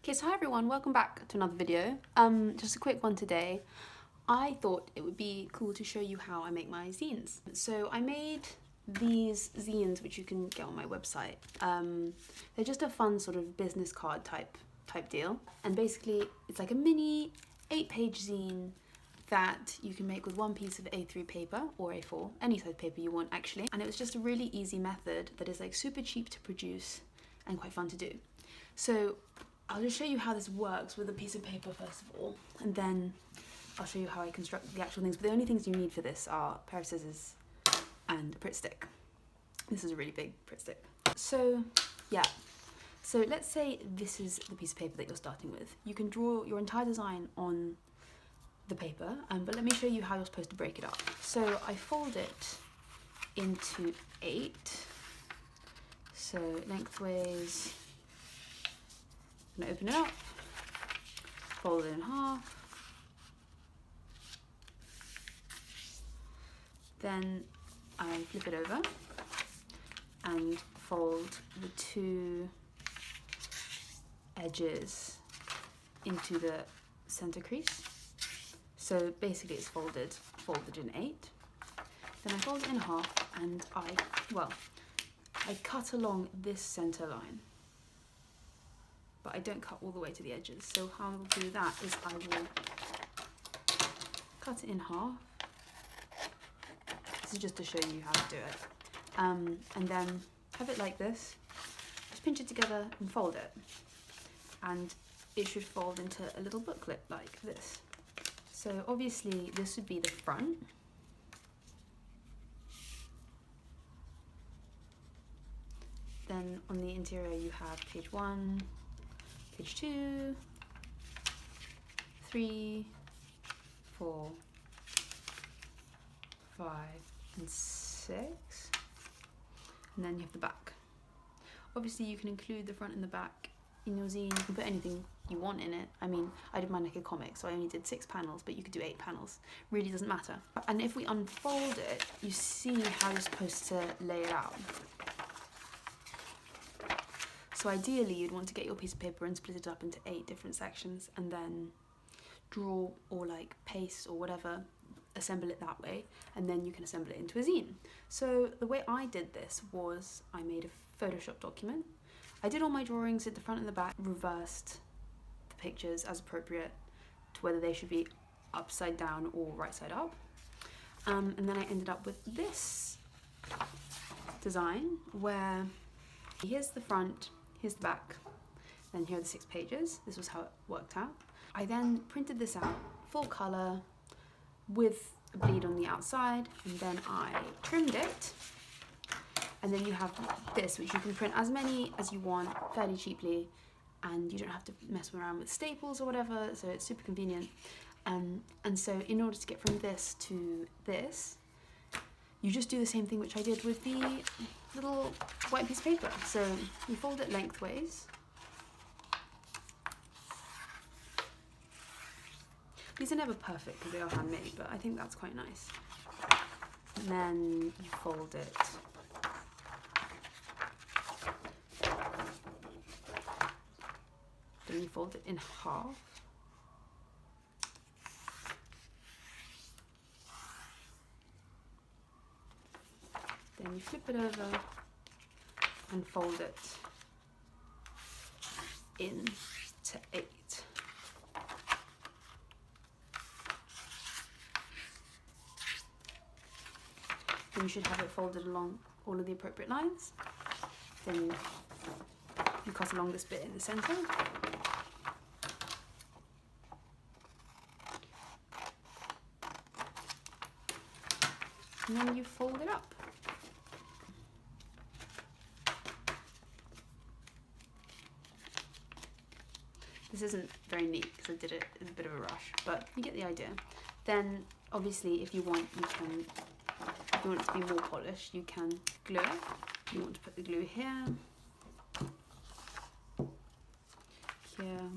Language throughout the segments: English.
Okay, so hi everyone, welcome back to another video. Just a quick one today. I thought it would be cool to show you how I make my zines. So I made these zines, which you can get on my website. They're just a fun sort of business card type deal. And basically it's like a mini 8-page zine that you can make with one piece of A3 paper or A4, any size paper you want actually. And it was just a really easy method that is like super cheap to produce and quite fun to do. So I'll just show you how this works with a piece of paper first of all, and then I'll show you how I construct the actual things. But the only things you need for this are a pair of scissors and a Pritt stick. This is a really big Pritt stick. So yeah, so let's say this is the piece of paper that you're starting with. You can draw your entire design on the paper, but let me show you how you're supposed to break it up. So I fold it into 8, so lengthways. I'm going to open it up, fold it in half, then I flip it over and fold the 2 edges into the center crease. So basically it's folded in 8. Then I fold it in half and I cut along this center line. But I don't cut all the way to the edges. So how I'll do that is I will cut it in half. This is just to show you how to do it. And then have it like this. Just pinch it together and fold it. And it should fold into a little booklet like this. So obviously this would be the front. Then on the interior you have page 1, page 2, 3, 4, 5, and 6. And then you have the back. Obviously you can include the front and the back in your zine. You can put anything you want in it. I mean, I did mine like a comic, so I only did 6 panels, but you could do 8 panels. Really doesn't matter. And if we unfold it, you see how you're supposed to lay it out. So ideally you'd want to get your piece of paper and split it up into 8 different sections and then draw or like paste or whatever, assemble it that way, and then you can assemble it into a zine. So the way I did this was I made a Photoshop document. I did all my drawings at the front and the back, reversed the pictures as appropriate to whether they should be upside down or right side up. And then I ended up with this design where here's the front, here's the back, then here are the 6 pages. This was how it worked out. I then printed this out, full colour, with a bleed on the outside, and then I trimmed it. And then you have this, which you can print as many as you want, fairly cheaply, and you don't have to mess around with staples or whatever, so it's super convenient. And so in order to get from this to this, you just do the same thing which I did with the little white piece of paper. So you fold it lengthways. These are never perfect because they are handmade, but I think that's quite nice. And then you fold it then you fold it in half. Then you flip it over and fold it into 8. Then you should have it folded along all of the appropriate lines. Then you cut along this bit in the centre. And then you fold it up. This isn't very neat because I did it in a bit of a rush, but you get the idea. Then obviously if you want, if you want it to be more polished, you can glue it. You want to put the glue here, here,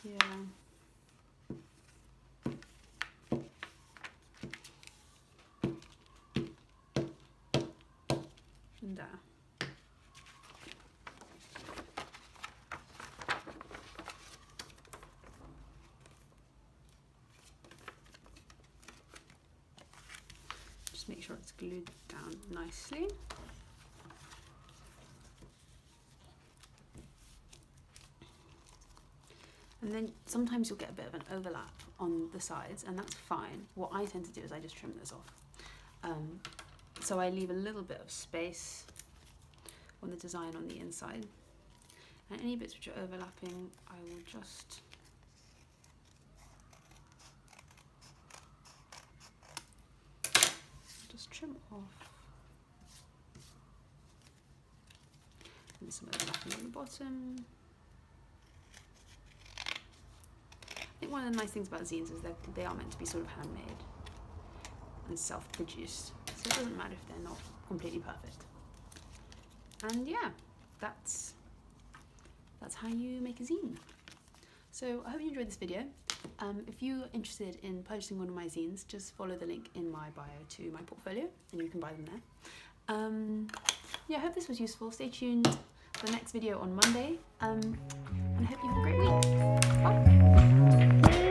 here, and there. Just make sure it's glued down nicely. And then sometimes you'll get a bit of an overlap on the sides, and that's fine. What I tend to do is I just trim this off. So I leave a little bit of space on the design on the inside. And any bits which are overlapping, I will just trim off. And some overlapping on the bottom. I think one of the nice things about zines is that they are meant to be sort of handmade and self-produced, so it doesn't matter if they're not completely perfect. And yeah, that's how you make a zine. So I hope you enjoyed this video. If you're interested in purchasing one of my zines, just follow the link in my bio to my portfolio and you can buy them there. Yeah, I hope this was useful. Stay tuned for the next video on Monday, and I hope you have a great week. Bye!